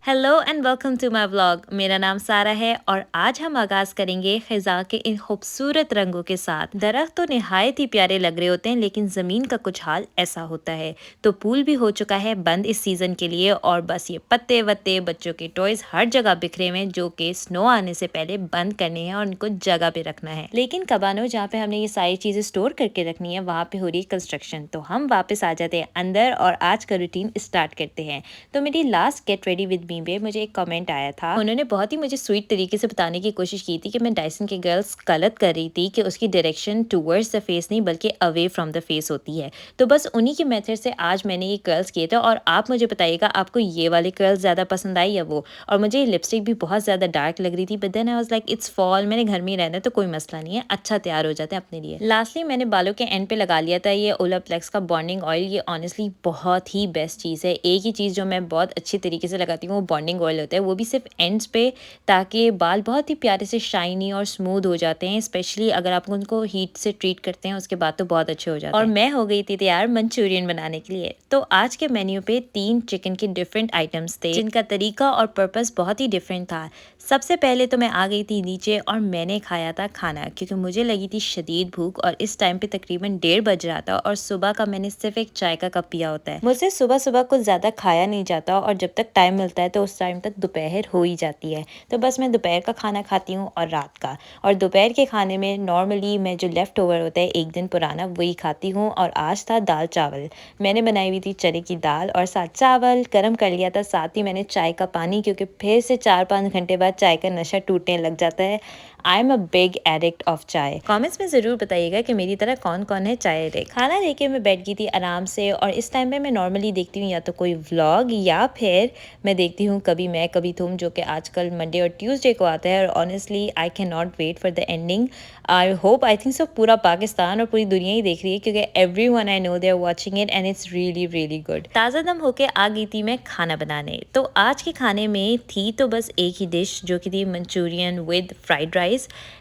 Hello and welcome to my vlog. मेरा नाम सारा है और आज हम आगाज़ करेंगे ख़ज़ा के इन खूबसूरत रंगों के साथ। दरख्त तो निहायत ही प्यारे लग रहे होते हैं, लेकिन ज़मीन का कुछ हाल ऐसा होता है। तो पूल भी हो चुका है बंद इस सीज़न के लिए और बस ये पत्ते वत्ते बच्चों के टॉयज़ हर जगह बिखरे हुए हैं, जो कि स्नो आने से पहले बंद करने हैं और उनको जगह पे रखना है। लेकिन कबानो जहाँ पे हमने ये सारी चीज़ें स्टोर करके रखनी है, वहाँ पे हो रही है कंस्ट्रक्शन। तो हम वापस आ जाते हैं अंदर और आज का रूटीन स्टार्ट करते हैं। तो मेरी last get ready with me पे मुझे एक कमेंट आया था। उन्होंने बहुत ही मुझे स्वीट तरीके से बताने की कोशिश की थी कि मैं डायसन की गर्ल्स गलत कर रही थी कि उसकी डायरेक्शन टुवर्ड्स द फेस नहीं बल्कि अवे फ्रॉम द फेस होती है। तो बस उन्हीं के मेथड से आज मैंने ये कर्ल्स किए थे और आप मुझे बताइएगा आपको ये वाले कर्ल्स ज़्यादा पसंद आई या वो। और मुझे ये लिपस्टिक भी बहुत ज़्यादा डार्क लग रही थी, but then I was like it's fall, मैंने घर में ही रहना है तो कोई मसला नहीं है, अच्छा तैयार हो जाते हैं अपने लिए। लास्टली मैंने बालों के एंड पे लगा लिया था ये ओलाप्लेक्स का बॉन्डिंग ऑयल। ये ऑनेस्टली बहुत ही बेस्ट चीज़ है। एक ही चीज़ जो मैं बहुत अच्छी तरीके से लगाती हूँ वो बॉन्डिंग ऑयल होता है, वो भी सिर्फ एंड्स पे, ताकि बाल बहुत ही प्यारे से शाइनी और स्मूथ हो जाते हैं। स्पेशली अगर आप उनको हीट से ट्रीट करते हैं उसके बाद तो बहुत अच्छे हो जाते हैं। और मैं हो गई थी तैयार मंचूरियन बनाने के लिए। तो आज के मेन्यू पे 3 चिकन के डिफरेंट आइटम्स थे, जिनका तरीका और पर्पस बहुत ही डिफरेंट था। सबसे पहले तो मैं आ गई थी नीचे और मैंने खाया था खाना, क्योंकि मुझे लगी थी शदीद भूख और इस टाइम पे तकरीबन 1:30 बज रहा था और सुबह का मैंने सिर्फ एक चाय का कप पिया होता है। मुझसे सुबह सुबह कुछ ज़्यादा खाया नहीं जाता और जब तक टाइम मिलता है तो उस टाइम तक दोपहर हो ही जाती है। तो बस मैं दोपहर का खाना खाती हूँ और रात का। और दोपहर के खाने में नॉर्मली मैं जो लेफ़्ट ओवर होता है एक दिन पुराना वही खाती हूँ। और आज था दाल चावल। मैंने बनाई हुई थी चने की दाल और साथ चावल गर्म कर लिया था, साथ ही मैंने चाय का पानी, क्योंकि फिर से 4-5 घंटे बाद चाय का नशा टूटने लग जाता है। I am a big edict of चाय। कमेंट्स में ज़रूर बताइएगा कि मेरी तरह कौन कौन है चाय एडिक्ट। खाना लेके मैं बैठ गई थी आराम से और इस टाइम पे मैं नॉर्मली देखती हूँ या तो कोई व्लॉग या फिर मैं देखती हूँ कभी मैं कभी तुम, जो कि आजकल मंडे और ट्यूसडे को आता है। और honestly I can not wait for the ending. I think so पूरा पाकिस्तान और पूरी दुनिया ही देख रही है, क्योंकि everyone I know they are watching it and it's really really good. ताज़ा दम होके आ गई थी मैं खाना बनाने। तो आज के खाने में थी तो बस एक ही डिश, जो कि थी मंचूरियन विद फ्राइड राइस।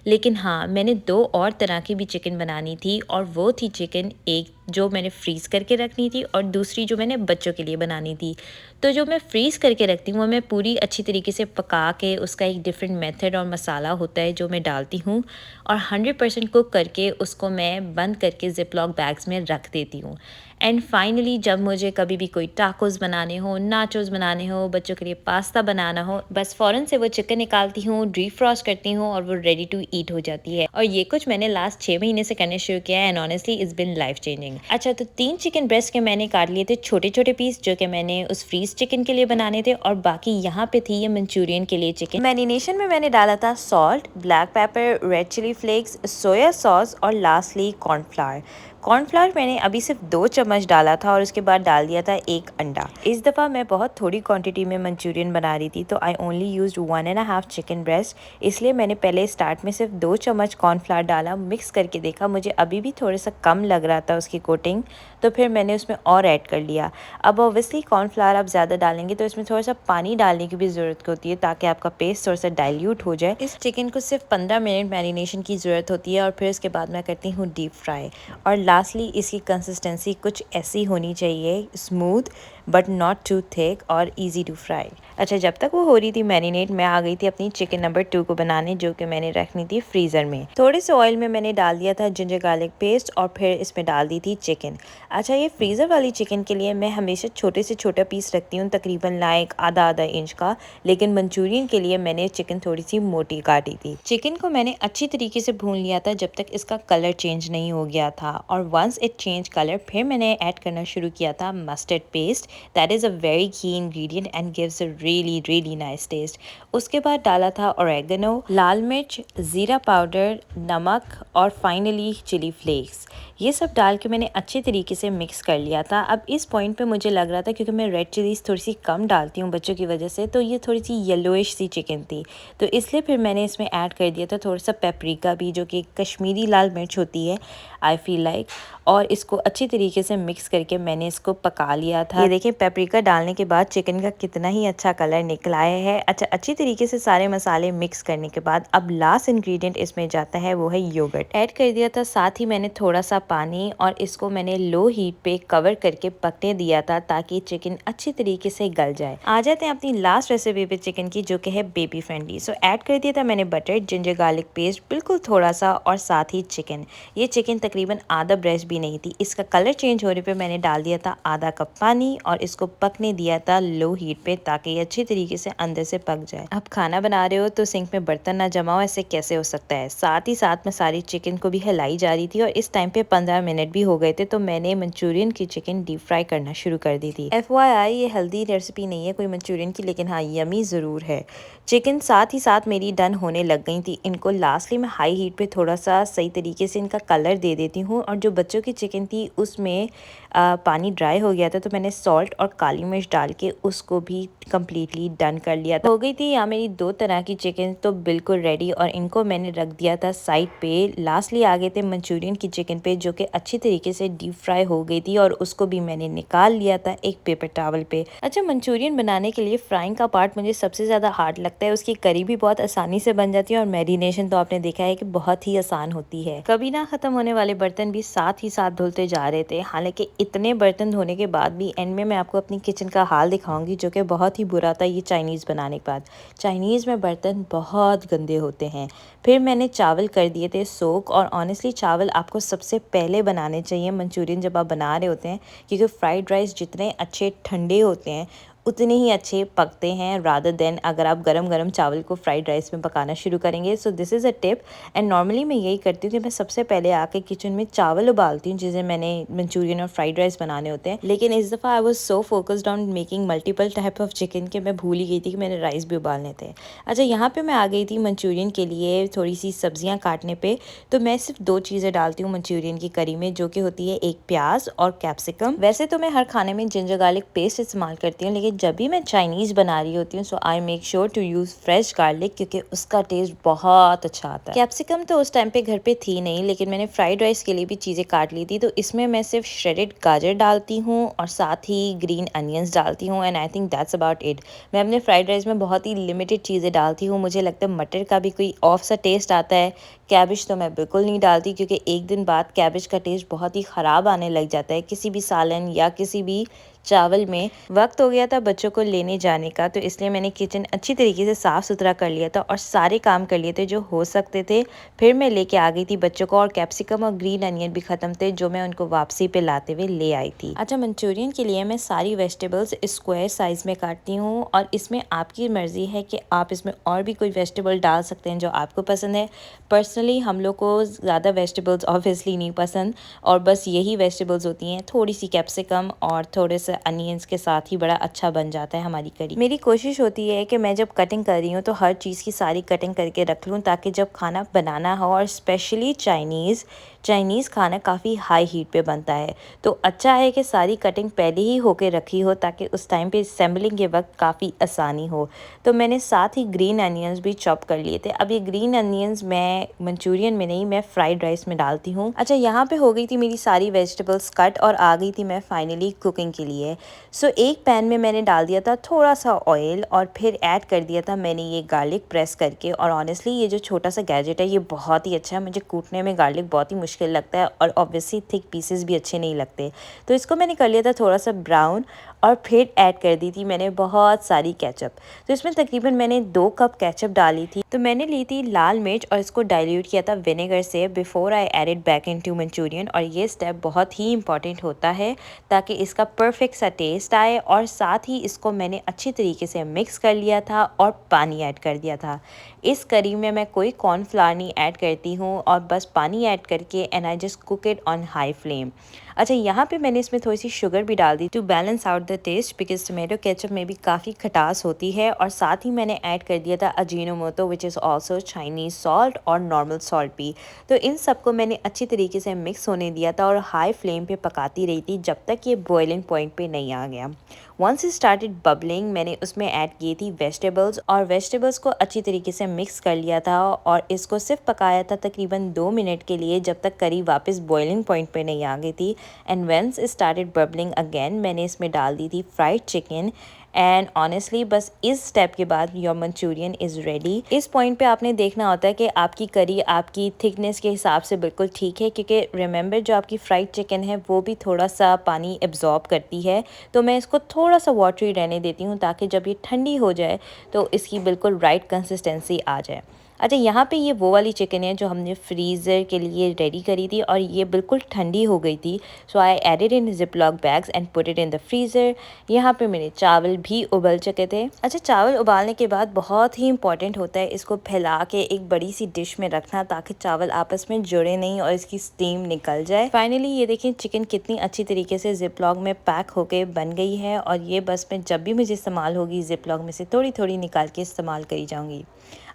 लेकिन हाँ, मैंने 2 और तरह की भी चिकन बनानी थी और वो थी चिकन एक जो मैंने फ्रीज़ करके रखनी थी और दूसरी जो मैंने बच्चों के लिए बनानी थी। तो जो मैं फ्रीज़ करके रखती हूँ वो मैं पूरी अच्छी तरीके से पका के, उसका एक डिफरेंट मेथड और मसाला होता है जो मैं डालती हूँ और 100% कुक करके उसको मैं बंद करके ज़िप-लॉक बैग्स में रख देती हूँ। एंड फाइनली जब मुझे कभी भी कोई टाकोस बनाने हो, नाचोस बनाने हो, बच्चों के लिए पास्ता बनाना हो, बस फ़ौरन से वो चिकन निकालती हूँ, डीफ्रॉस्ट करती हूँ और वो रेडी टू ईट हो जाती है। और ये कुछ मैंने लास्ट 6 महीने से करने शुरू किया है and honestly it's been life changing. अच्छा, तो 3 चिकन ब्रेस्ट के मैंने काट लिए थे छोटे-छोटे पीस, जो कि मैंने उस फ्रीज़ चिकन के लिए बनाने थे, और बाकी यहाँ पे थी ये मंचूरियन के लिए चिकन। मैरिनेशन में मैंने डाला था salt, black pepper, red chili flakes, soya sauce और लास्टली कॉर्नफ्लावर। कॉर्नफ्लावर मैंने अभी सिर्फ 2 चम्मच डाला था और उसके बाद डाल दिया था 1 अंडा। इस दफ़ा मैं बहुत थोड़ी क्वांटिटी में मंचूरियन बना रही थी, तो I only used 1.5 chicken breast, इसलिए मैंने पहले स्टार्ट में सिर्फ 2 चम्मच कॉर्नफ्लावर डाला, मिक्स करके देखा, मुझे अभी भी थोड़ा सा कम लग रहा था उसकी कोटिंग, तो फिर मैंने उसमें और ऐड कर लिया। अब ऑब्वियसली कॉर्नफ्लावर आप ज़्यादा डालेंगे तो इसमें थोड़ा सा पानी डालने की भी ज़रूरत होती है, ताकि आपका पेस्ट थोड़ा सा डाइल्यूट हो जाए। इस चिकन को सिर्फ 15 मिनट मैरिनेशन की ज़रूरत होती है और फिर उसके बाद मैं करती हूँ डीप फ्राई। और लास्टली इसकी कंसिस्टेंसी कुछ ऐसी होनी चाहिए, smooth but not too thick और इजी टू फ्राई। अच्छा, जब तक वो हो रही थी मैरिनेट, मैं आ गई थी अपनी चिकन नंबर 2 को बनाने, जो कि मैंने रखनी थी फ्रीज़र में। थोड़े से ऑयल में मैंने डाल दिया था जिंजर गार्लिक पेस्ट और फिर इसमें डाल दी थी चिकन। अच्छा, ये फ्रीज़र वाली चिकन के लिए मैं हमेशा छोटे से छोटा पीस रखती हूँ, तकरीबन लाइक आधा इंच का, लेकिन मंचूरियन के लिए मैंने चिकन थोड़ी सी मोटी काटी थी। चिकन को मैंने अच्छी तरीके से भून लिया था जब तक इसका कलर चेंज नहीं हो गया था, और वंस इट चेंज कलर फिर मैंने ऐड करना शुरू किया था mustard paste. That is a very key ingredient and gives a really really nice taste. उसके बाद डाला था ऑरेगनो, लाल मिर्च, ज़ीरा पाउडर, नमक और फाइनली चिली फ्लेक्स। ये सब डाल के मैंने अच्छे तरीके से मिक्स कर लिया था। अब इस पॉइंट पे मुझे लग रहा था, क्योंकि मैं रेड चिलीज़ थोड़ी सी कम डालती हूँ बच्चों की वजह से, तो ये थोड़ी सी येलोइश सी चिकन थी, तो इसलिए फिर मैंने इसमें ऐड कर दिया था थोड़ा सा पेपरिका भी, जो कि कश्मीरी लाल मिर्च होती है। आई फील लाइक गार्लिक और इसको अच्छी तरीके से मिक्स करके मैंने इसको पका लिया था। ये देखिए पेपरिका डालने के बाद चिकन का कितना ही अच्छा कलर निकला है। अच्छा, अच्छी तरीके से सारे मसाले मिक्स करने के बाद अब लास्ट इंग्रेडिएंट इसमें जाता है, वो है योगर्ट। ऐड कर दिया था, साथ ही मैंने थोड़ा सा पानी और इसको मैंने लो हीट पे कवर करके पकने दिया था ताकि चिकन अच्छी तरीके से गल जाए। आ जाते हैं अपनी लास्ट रेसिपी पे चिकन की, जो कि है बेबी फ्रेंडली। सो ऐड कर दिया था मैंने बटर, जिंजर गार्लिक पेस्ट बिल्कुल थोड़ा सा और साथ ही चिकन। ये चिकन तकरीबन आधा ब्रेस्ट भी नहीं थी। इसका कलर चेंज होने पे मैंने डाल दिया था आधा कप पानी और इसको पकने दिया था लो हीट पे ताकि ये अच्छी तरीके से अंदर से पक जाए। अब खाना बना रहे हो तो सिंक में बर्तन ना जमाओ, ऐसे कैसे हो सकता है। साथ ही साथ में सारी चिकन को भी हिलाई जा रही थी और इस टाइम पे 15 मिनट भी हो गए थे, तो मैंने मंचूरियन की चिकन डीप फ्राई करना शुरू कर दी थी। FYI ये हेल्दी रेसिपी नहीं है कोई मंचूरियन की, लेकिन हाँ यमी ज़रूर है। चिकन साथ ही साथ मेरी डन होने लग गई थी। इनको लास्टली मैं हाई हीट पे थोड़ा सा सही तरीके से इनका कलर दे देती हूँ। और जो बच्चों की चिकन थी उसमें पानी ड्राई हो गया था, तो मैंने सॉल्ट और काली मिर्च डाल के उसको भी कम्प्लीटली डन कर लिया था। हो गई थी यहाँ मेरी 2 तरह की चिकन तो बिल्कुल रेडी, और इनको मैंने रख दिया था साइड पे। लास्टली आ गए थे मंचूरियन की चिकन पे, जो कि अच्छी तरीके से डीप फ्राई हो गई थी और उसको भी मैंने निकाल लिया था एक पेपर टॉवल पे। अच्छा, मंचूरियन बनाने के लिए फ्राइंग का पार्ट मुझे सबसे ज़्यादा हार्ड लगता है। उसकी करी भी बहुत आसानी से बन जाती है और मैरिनेशन तो आपने देखा है कि बहुत ही आसान होती है। कभी ना ख़त्म होने वाले बर्तन भी साथ ही साथ धुलते जा रहे थे। हालांकि इतने बर्तन धोने के बाद भी एंड में मैं आपको अपनी किचन का हाल दिखाऊंगी, जो कि बहुत ही बुरा था ये चाइनीज़ बनाने के बाद। चाइनीज़ में बर्तन बहुत गंदे होते हैं। फिर मैंने चावल कर दिए थे सोक, और ऑनेस्टली चावल आपको सबसे पहले बनाने चाहिए मंचूरियन जब आप बना रहे होते हैं, क्योंकि फ्राइड राइस जितने अच्छे ठंडे होते हैं उतने ही अच्छे पकते हैं रादर देन अगर आप गरम गरम चावल को फ्राइड राइस में पकाना शुरू करेंगे। So this is a tip. And normally मैं यही करती हूँ कि मैं सबसे पहले आके किचन में चावल उबालती हूँ जिसे मैंने मंचूरियन और फ्राइड राइस बनाने होते हैं। लेकिन इस दफ़ा I was so focused on making multiple type of chicken कि मैं भूल ही गई थी कि मैंने राइस भी उबालने थे। अच्छा, यहाँ पर मैं आ गई थी मंचूरियन के लिए थोड़ी सी सब्जियाँ काटने पर। तो मैं सिर्फ 2 चीज़ें डालती हूँ मंचूरियन की करी में, जो कि होती है एक प्याज और कैप्सिकम। वैसे तो मैं हर खाने में जिंजर गार्लिक पेस्ट इस्तेमाल करती हूँ, लेकिन जब भी मैं चाइनीज़ बना रही होती हूँ so I make sure to use fresh garlic, क्योंकि उसका टेस्ट बहुत अच्छा आता है। कैप्सिकम तो उस टाइम पे घर पे थी नहीं, लेकिन मैंने फ्राइड राइस के लिए भी चीज़ें काट ली थी, तो इसमें मैं सिर्फ श्रेडेड गाजर डालती हूँ और साथ ही ग्रीन अनियंस डालती हूँ। And I think that's about it. मैं अपने फ्राइड राइस में बहुत ही लिमिटेड चीज़ें डालती हूँ। मुझे लगता है मटर का भी कोई ऑफ सा टेस्ट आता है। कैबेज तो मैं बिल्कुल नहीं डालती, क्योंकि एक दिन बाद कैबेज का टेस्ट बहुत ही ख़राब आने लग जाता है किसी भी सालन या किसी भी चावल में। वक्त हो गया था बच्चों को लेने जाने का, तो इसलिए मैंने किचन अच्छी तरीके से साफ़ सुथरा कर लिया था और सारे काम कर लिए थे जो हो सकते थे। फिर मैं लेके आ गई थी बच्चों को, और कैप्सिकम और ग्रीन अनियन भी ख़त्म थे जो मैं उनको वापसी पे लाते हुए ले आई थी। अच्छा, मंचूरियन के लिए मैं सारी वेजिटेबल्स स्क्वायर साइज़ में काटती हूँ, और इसमें आपकी मर्ज़ी है कि आप इसमें और भी कोई वेजिटेबल डाल सकते हैं जो आपको पसंद है। पर्सनली हम लोग को ज़्यादा वेजिटेबल्स ऑब्वियसली नहीं पसंद, और बस यही वेजिटेबल्स होती हैं। थोड़ी सी कैप्सिकम और थोड़े से अनियंस के साथ ही बड़ा अच्छा बन जाता है हमारी करी। मेरी कोशिश होती है कि मैं जब कटिंग कर रही हूँ तो हर चीज़ की सारी कटिंग करके रख लूँ, ताकि जब खाना बनाना हो, और स्पेशली चाइनीज़ खाना काफ़ी हाई हीट पे बनता है, तो अच्छा है कि सारी कटिंग पहले ही होके रखी हो ताकि उस टाइम पे असेंबलिंग के वक्त काफ़ी आसानी हो। तो मैंने साथ ही ग्रीन अनियंस भी चॉप कर लिए थे। अब ये ग्रीन अनियंस मैं मंचूरियन में नहीं, मैं फ्राइड राइस में डालती हूँ। अच्छा, यहाँ पे हो गई थी मेरी सारी वेजिटेबल्स कट, और आ गई थी मैं फाइनली कुकिंग के लिए। सो एक पैन में मैंने डाल दिया था थोड़ा सा ऑयल, और फिर ऐड कर दिया था मैंने ये गार्लिक प्रेस करके। और ऑनेस्टली ये जो छोटा सा गैजेट है ये बहुत ही अच्छा है। मुझे कूटने में गार्लिक बहुत ही मुश्किल लगता है, और ऑब्वियसली थिक पीसेस भी अच्छे नहीं लगते। तो इसको मैंने कर लिया था थोड़ा सा ब्राउन, और फिर ऐड कर दी थी मैंने बहुत सारी केचप। तो इसमें तकरीबन मैंने 2 कप केचप डाली थी। तो मैंने ली थी लाल मिर्च और इसको डाइल्यूट किया था विनेगर से before I added back into Manchurian. और ये स्टेप बहुत ही इंपॉर्टेंट होता है ताकि इसका परफेक्ट सा टेस्ट आए। और साथ ही इसको मैंने अच्छी तरीके से मिक्स कर लिया था और पानी ऐड कर दिया था। इस करी में मैं कोई कॉर्नफ्लावर नहीं ऐड करती हूँ, और बस पानी ऐड करके and I just cook it on high flame. अच्छा, यहाँ पे मैंने इसमें थोड़ी सी शुगर भी डाल दी to balance out the taste, because tomato ketchup में भी काफ़ी खटास होती है। और साथ ही मैंने ऐड कर दिया था Ajinomoto, which is also Chinese salt, और नॉर्मल सॉल्ट भी। तो इन सबको मैंने अच्छी तरीके से मिक्स होने दिया था और हाई फ्लेम पे पकाती रही थी जब तक ये बॉइलिंग पॉइंट पे नहीं आ गया। वंस इट स्टार्टेड बबलिंग मैंने उसमें ऐड की थी वेजिटेबल्स और वेजिटेबल्स को अच्छी तरीके से मिक्स कर लिया था और इसको सिर्फ पकाया था तकरीबन 2 मिनट के लिए जब तक करी वापस बॉइलिंग पॉइंट पे नहीं आ गई थी। And once it started bubbling again मैंने इसमें डाल दी थी फ्राइड चिकन। एंड ऑनेस्टली बस इस स्टेप के बाद योर मंचूरियन इज़ रेडी। इस पॉइंट पे आपने देखना होता है कि आपकी करी आपकी थिकनेस के हिसाब से बिल्कुल ठीक है, क्योंकि रिमेंबर जो आपकी फ्राइड चिकन है वो भी थोड़ा सा पानी एब्जॉर्ब करती है। तो मैं इसको थोड़ा सा वाटरी रहने देती हूँ ताकि जब ये ठंडी हो जाए तो इसकी बिल्कुल राइट कंसिस्टेंसी आ जाए। अच्छा, यहाँ पे ये वो वाली चिकन है जो हमने फ्रीज़र के लिए रेडी करी थी और ये बिल्कुल ठंडी हो गई थी। So I added in ziplock bags and put it in the freezer. यहाँ पे मेरे चावल भी उबल चुके थे। अच्छा, चावल उबालने के बाद बहुत ही इंपॉर्टेंट होता है इसको फैला के एक बड़ी सी डिश में रखना ताकि चावल आपस में जुड़े नहीं और इसकी स्टीम निकल जाए। फाइनली ये देखिए चिकन कितनी अच्छी तरीके से जिपलॉक में पैक होके बन गई है और ये बस मैं जब भी मुझे इस्तेमाल होगी जिपलॉक में से थोड़ी थोड़ी निकाल के इस्तेमाल करी जाऊँगी।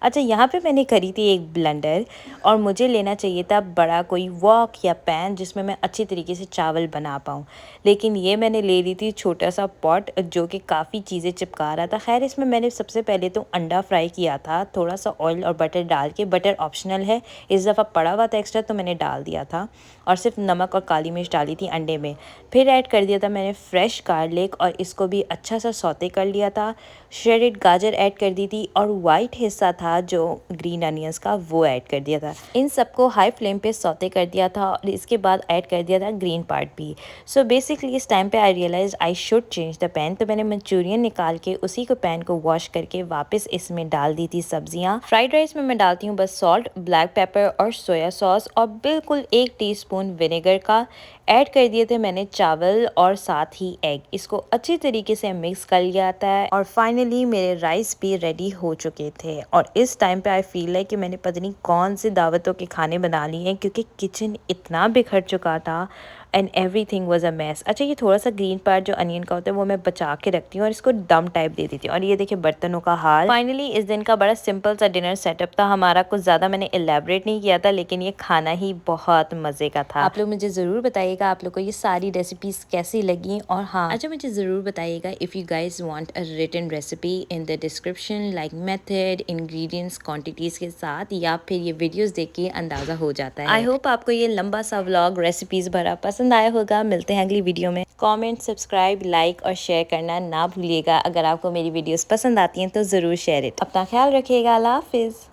अच्छा, यहाँ पे मैंने करी थी एक ब्लेंडर और मुझे लेना चाहिए था बड़ा कोई वॉक या पैन जिसमें मैं अच्छी तरीके से चावल बना पाऊँ, लेकिन ये मैंने ले ली थी छोटा सा पॉट जो कि काफ़ी चीज़ें चिपका रहा था। खैर इसमें मैंने सबसे पहले तो अंडा फ्राई किया था थोड़ा सा ऑयल और बटर डाल के। बटर ऑप्शनल है, इस दफ़ा पड़ा हुआ था एक्स्ट्रा तो मैंने डाल दिया था और सिर्फ नमक और काली मिर्च डाली थी अंडे में। फिर ऐड कर दिया था मैंने फ्रेश गार्लिक और इसको भी अच्छा सा सौते कर लिया था। श्रेडेड गाजर ऐड कर दी थी और वाइट हिस्सा था जो ग्रीन अनियंस का वो ऐड कर दिया था। इन सबको हाई फ्लेम पे सौते कर दिया था और इसके बाद ऐड कर दिया था ग्रीन पार्ट भी। सो बेसिकली इस टाइम पे I realise I should change the pan. तो मैंने मंचूरियन निकाल के उसी को पैन को वॉश करके वापस इसमें डाल दी थी सब्जियां। फ्राइड राइस में मैं डालती हूँ बस सॉल्ट, ब्लैक पेपर और सोया सॉस और बिल्कुल 1 टीस्पून विनेगर का। ऐड कर दिए थे मैंने चावल और साथ ही एग। इसको अच्छी तरीके से मिक्स कर लिया था और फाइनली मेरे राइस भी रेडी हो चुके थे। और इस टाइम पे आई फील है कि मैंने पता नहीं कौन से दावतों के खाने बना लिए हैं क्योंकि किचन इतना बिखर चुका था and everything was a mess. अच्छा, ये थोड़ा सा ग्रीन पार्ट जो अनियन का होता है वो मैं बचा के रखती हूँ और इसको दम टाइप दे देती हूँ। और ये देखिए बर्तनों का हाल। फाइनली इस दिन का बड़ा सिंपल सा डिनर सेटअप था हमारा, कुछ ज़्यादा मैंने एलेबरेट नहीं किया था लेकिन ये खाना ही बहुत मज़े का था। आप लोग मुझे ज़रूर बताइएगा आप लोग को ये सारी रेसिपीज़ कैसी लगी। और हाँ, अच्छा मुझे ज़रूर बताइएगा if you guys want a written recipe in the description like method, ingredients, quantities के साथ, या फिर ये वीडियोस देख के अंदाज़ा हो जाता है। आई होप आपको ये लंबा सा व्लॉग रेसिपीज़ भरा पसंद आया होगा। मिलते हैं अगली वीडियो में। कमेंट, सब्सक्राइब, लाइक और शेयर करना ना भूलिएगा। अगर आपको मेरी वीडियोस पसंद आती हैं तो ज़रूर शेयर इट। अपना ख्याल रखिएगा। अल्लाह हाफिज़।